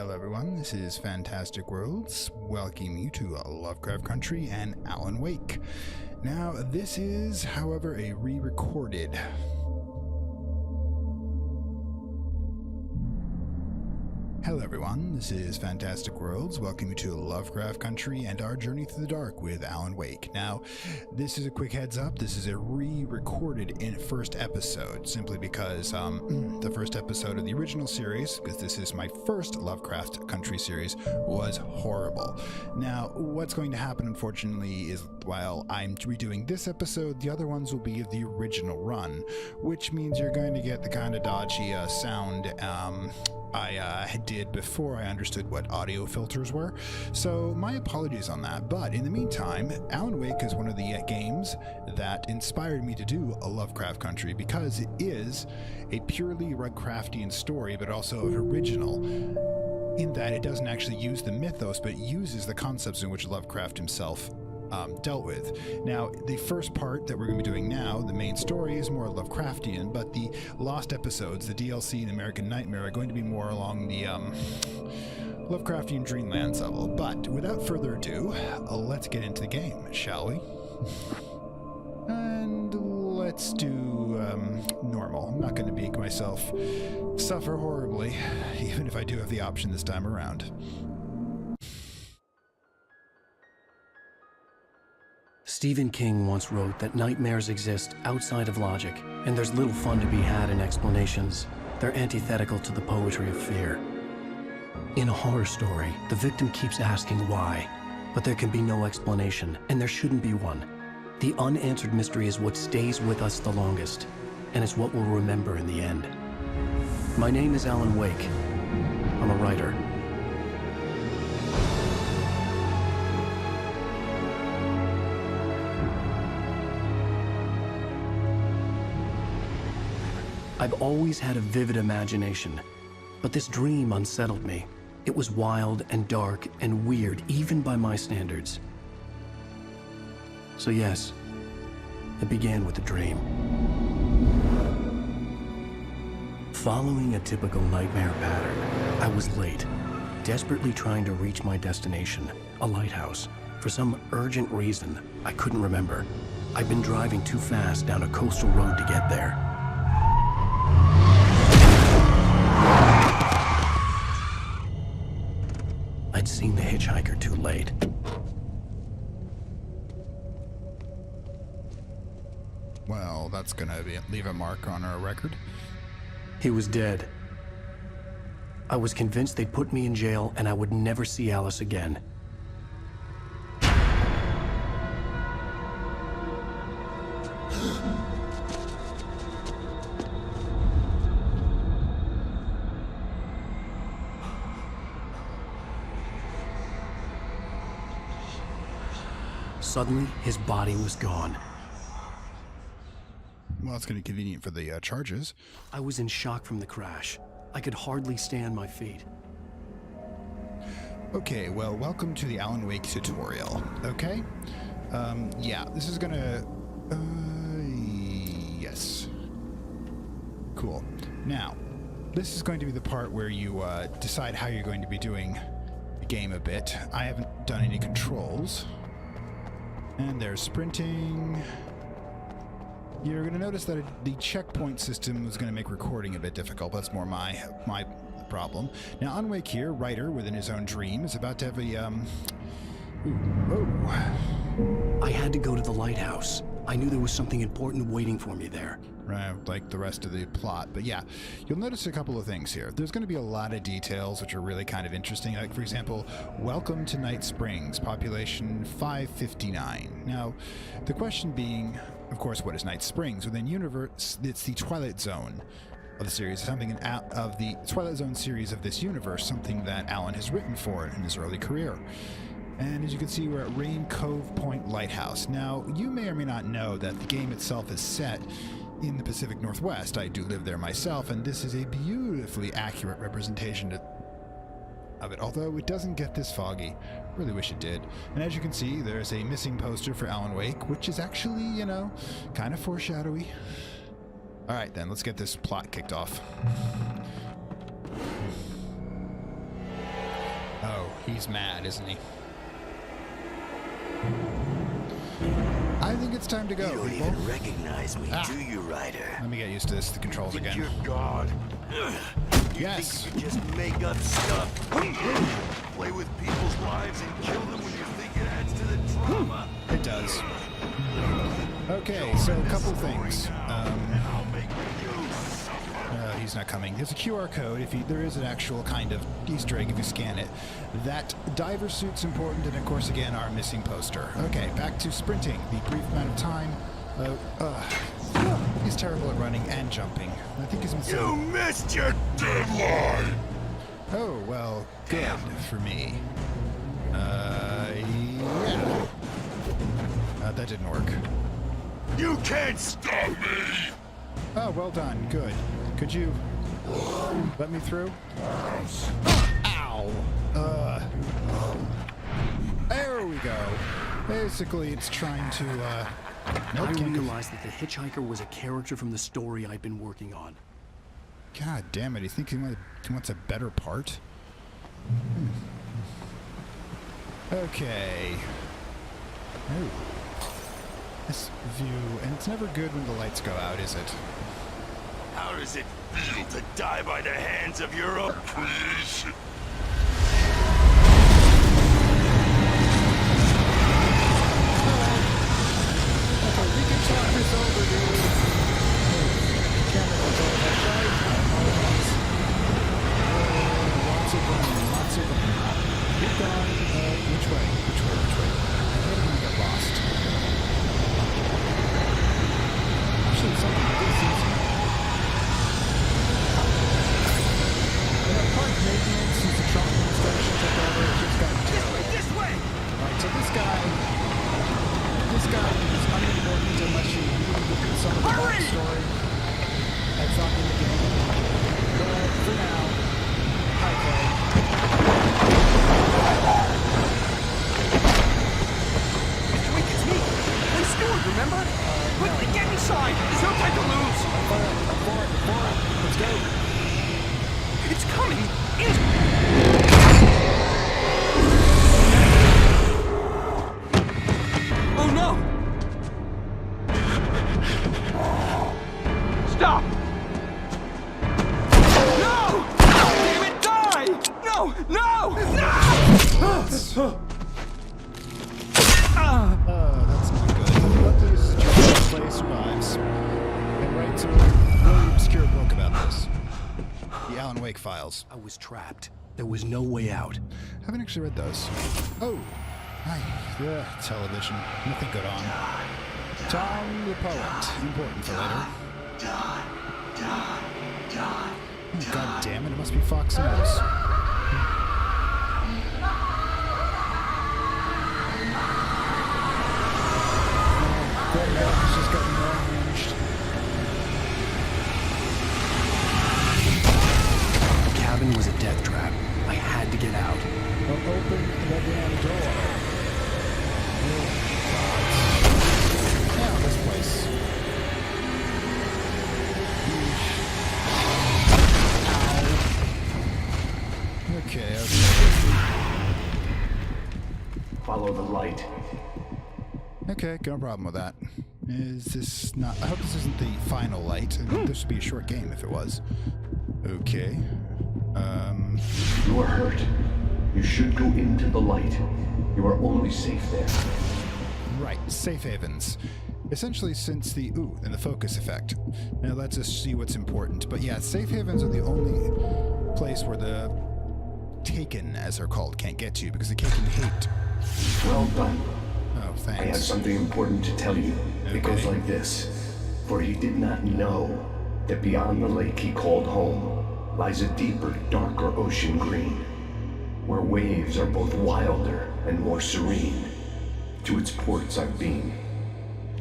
Hello everyone, this is Fantastic Worlds, welcoming you to Lovecraft Country and Alan Wake. Now, this is, however, a re-recorded. Hello everyone, this is Fantastic Worlds, welcome you to Lovecraft Country and our journey through the dark with Alan Wake. Now, this is a quick heads up, this is a re-recorded first episode, simply because the first episode of the original series, because this is my first Lovecraft Country series, was horrible. Now, what's going to happen, unfortunately, is while I'm redoing this episode, the other ones will be of the original run, which means you're going to get the kind of dodgy sound I did before I understood what audio filters were, so my apologies on that. But in the meantime, Alan Wake is one of the games that inspired me to do a Lovecraft Country, because it is a purely Lovecraftian story, but also an original, in that it doesn't actually use the mythos, but it uses the concepts in which Lovecraft himself dealt with. Now, the first part that we're going to be doing now, the main story, is more Lovecraftian, but the lost episodes, the DLC and American Nightmare, are going to be more along the Lovecraftian Dreamlands level. But without further ado, let's get into the game, shall we? And let's do normal. I'm not going to make myself suffer horribly, even if I do have the option this time around. Stephen King once wrote that nightmares exist outside of logic, and there's little fun to be had in explanations. They're antithetical to the poetry of fear. In a horror story, the victim keeps asking why, but there can be no explanation, and there shouldn't be one. The unanswered mystery is what stays with us the longest, and it's what we'll remember in the end. My name is Alan Wake. I'm a writer. I've always had a vivid imagination, but this dream unsettled me. It was wild and dark and weird, even by my standards. So yes, it began with a dream. Following a typical nightmare pattern, I was late, desperately trying to reach my destination, a lighthouse. For some urgent reason I couldn't remember. I'd been driving too fast down a coastal road to get there. I'd seen the hitchhiker too late. Well, that's gonna leave a mark on our record. He was dead. I was convinced they'd put me in jail and I would never see Alice again. Suddenly, his body was gone. Well, it's going to be convenient for the charges. I was in shock from the crash. I could hardly stay on my feet. Okay, well, welcome to the Alan Wake tutorial, okay? Yeah, this is going to... yes. Cool. Now, this is going to be the part where you decide how you're going to be doing the game a bit. I haven't done any controls. And there's sprinting. You're going to notice that the checkpoint system is going to make recording a bit difficult. That's more my problem. Now, Alan Wake here, writer within his own dream, is about to have a, I had to go to the lighthouse. I knew there was something important waiting for me there. Right, like the rest of the plot. But yeah, you'll notice a couple of things here. There's going to be a lot of details which are really kind of interesting. Like, for example, welcome to Night Springs, population 559. Now, the question being, of course, what is Night Springs? Within universe, it's the Twilight Zone of the series, something of the Twilight Zone series of this universe, something that Alan has written for in his early career. And as you can see, we're at Rain Cove Point Lighthouse. Now, you may or may not know that the game itself is set in the Pacific Northwest. I do live there myself, and this is a beautifully accurate representation of it, although it doesn't get this foggy. Really wish it did. And as you can see, there's a missing poster for Alan Wake, which is actually, you know, kind of foreshadowy. Alright then, let's get this plot kicked off. He's mad, isn't he? I think it's time to go, You don't people. even recognize me, do you, Ryder? Let me get used to this, the controls Think again. you're God. You Yes. think you can just make up stuff? Play with people's lives and kill them when you think it adds to the drama? It does. Okay, so a couple things. I'll make you He's not coming. There's a QR code. There is an actual kind of Easter egg if you scan it. That diver suit's important, and of course, again, our missing poster. Okay, back to sprinting. The brief amount of time. He's terrible at running and jumping. I think he's been saying. You missed your deadline! Oh well, good for me. Yeah. That didn't work. You can't stop me! Oh, well done. Good. Could you let me through? Ow! There we go. Basically, it's trying to, I realized that the hitchhiker was a character from the story I'd been working on. God damn it, he thinks he wants a better part? Okay. Oh. This view, and it's never good when the lights go out, is it? How does it feel to die by the hands of your own creation? Okay, we can talk this over, dude. Camera control, that's right. Lots of running. Keep going. Which way? I think I'm gonna get lost. Actually, something like this is... Park maintenance, since the trolley station took over, it just got terrible. This way! Alright, so this guy is unimportant unless you look at some of the backstory. That's not in the game. But for now, hi Clay. Mr. Wink, it's me! I'm Stewart, remember? Quickly, get inside! There's no time to lose! I'm for it. Let's go. It's coming! Oh no! Stop! No! Damn it, die! No! No! That's not good. Luckily, this is just Clay survives. And writes a really obscure book about this. The Alan Wake Files. I was trapped. There was no way out. I haven't actually read those. Oh, hi. Yeah, television. Nothing good on. Tom the Poet. Important for later. Oh, God damn it, it must be Fox News. He's just gotten more unhinged. The cabin was a death trap. I had to get out. Well, open the damn door. Oh, God. Yeah, this place. Ow. Okay. Follow the light. Okay, no problem with that. Is this not... I hope this isn't the final light. This would be a short game if it was. Okay. You are hurt. You should go into the light. You are only safe there. Right, safe havens. Essentially since the... Ooh, and the focus effect. Now let's just see what's important. But yeah, safe havens are the only place where the Taken, as they're called, can't get to, because the Taken hate. Well done. Oh, I have thanks. something important to tell you. It goes like this. For he did not know that beyond the lake he called home lies a deeper, darker ocean green, where waves are both wilder and more serene. To its ports I've been.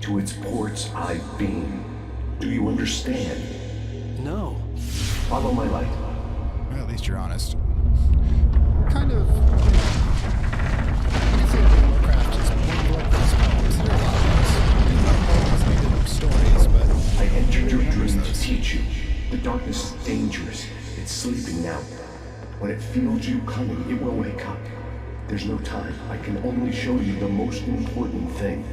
To its ports I've been. Do you understand? No. Follow my light. Well, at least you're honest. Kind of... I can say that Lovecraft is one of Lovecraft's poems. There are a lot of those. Made up stories, but... I entered your dream to teach you. The darkness is dangerous. It's sleeping now. When it feels you coming, it will wake up. There's no time. I can only show you the most important thing.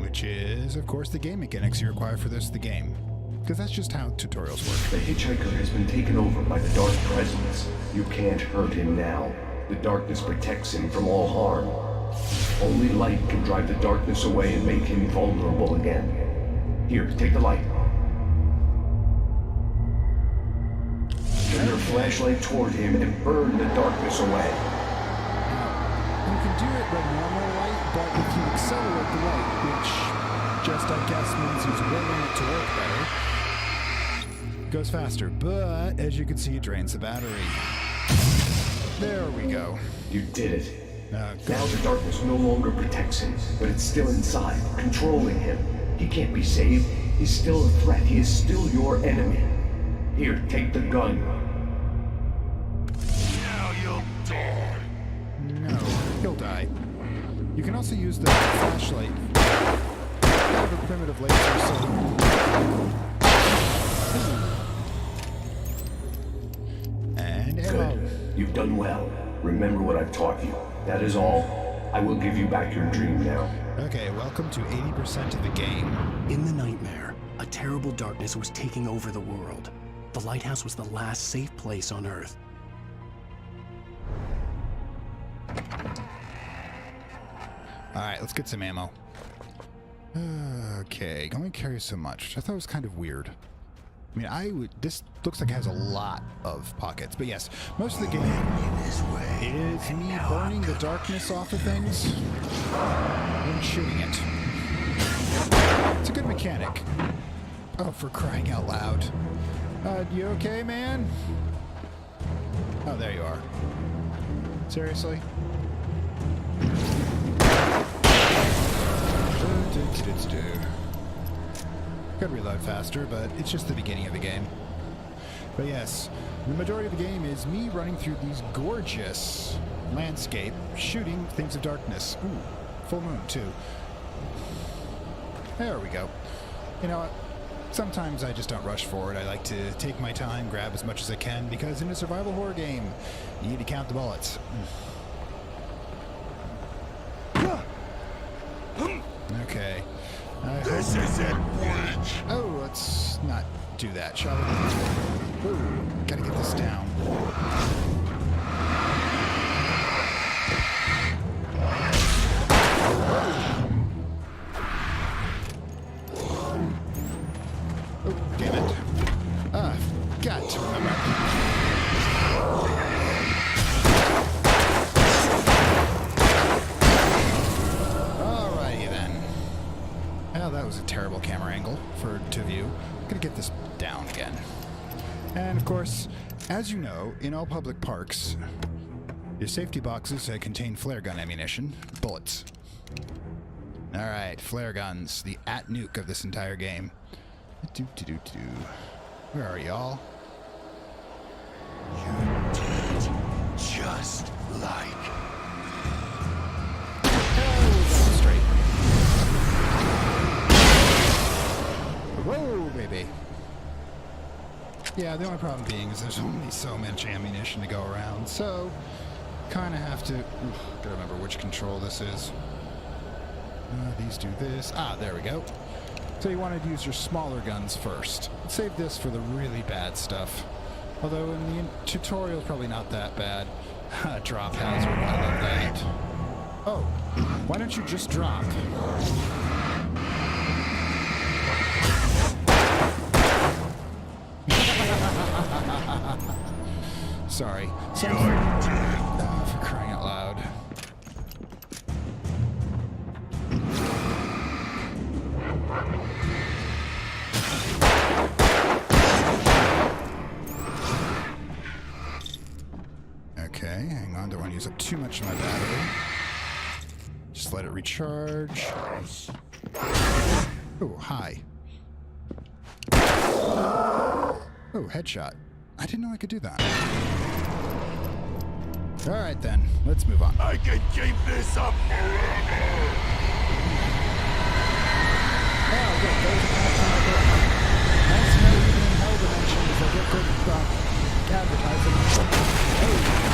Which is, of course, the game mechanics you require for this, the game. Because that's just how tutorials work. The hitchhiker has been taken over by the dark presence. You can't hurt him now. The darkness protects him from all harm. Only light can drive the darkness away and make him vulnerable again. Here, take the light. Turn your flashlight toward him and burn the darkness away. You can do it with normal light, but if you accelerate the light, which just, I guess, means he's willing it to work better, it goes faster. But, as you can see, it drains the battery. There we go. You did it. Good. Now the darkness no longer protects him, but it's still inside, controlling him. He can't be saved. He's still a threat. He is still your enemy. Here, take the gun. Now you'll die. No, he'll die. You can also use the flashlight. Kind of a primitive laser, so... And ammo. Good. You've done well. Remember what I've taught you. That is all. I will give you back your dream now. Okay, welcome to 80% of the game. In the nightmare, a terrible darkness was taking over the world. The lighthouse was the last safe place on Earth. Alright, let's get some ammo. Okay, can only carry so much, which I thought was kind of weird. I mean, this looks like it has a lot of pockets, but yes, most of the game is me burning the darkness off of things and shooting it. It's a good mechanic. Oh, for crying out loud. You okay, man? Oh, there you are. Seriously? Could reload faster, but it's just the beginning of the game. But yes, the majority of the game is me running through these gorgeous landscape, shooting things of darkness. Ooh, full moon too. There we go. You know what? Sometimes I just don't rush forward. I like to take my time, grab as much as I can, because in a survival horror game, you need to count the bullets. Okay. This is it, Bridge. Oh, let's not do that, shall we? Ooh, gotta get this down. Oh, damn it. Got to remember. That was a terrible camera angle to view. I'm gonna get this down again. And of course, as you know, in all public parks, your safety boxes contain flare gun ammunition, bullets. Alright, flare guns, the at-nuke of this entire game. Where are y'all? You did just like... Straight. Whoa, baby. Yeah, the only problem being is there's only so much ammunition to go around, so kind of have to... gotta remember which control this is. These do this. Ah, there we go. So you want to use your smaller guns first. Save this for the really bad stuff. Although in the tutorial, probably not that bad. Drop hazard, I love that. Oh, why don't you just drop? Sorry. For crying out loud. Okay, hang on. Don't want to use up too much of my battery. Just let it recharge. Oh, hi. Oh, headshot. I didn't know I could do that. Alright then, let's move on. I can keep this up forever! Oh, good. There's an ad on my book. Nice to know even in hell dimensions they get good advertising. Oh.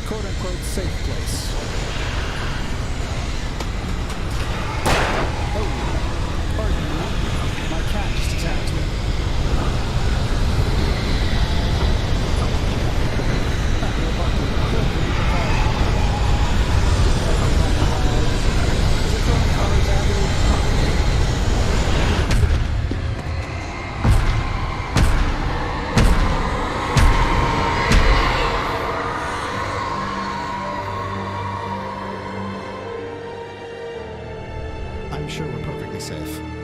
quote-unquote safe place. Oh, pardon me. My cat just attacked me. I'm sure we're perfectly safe.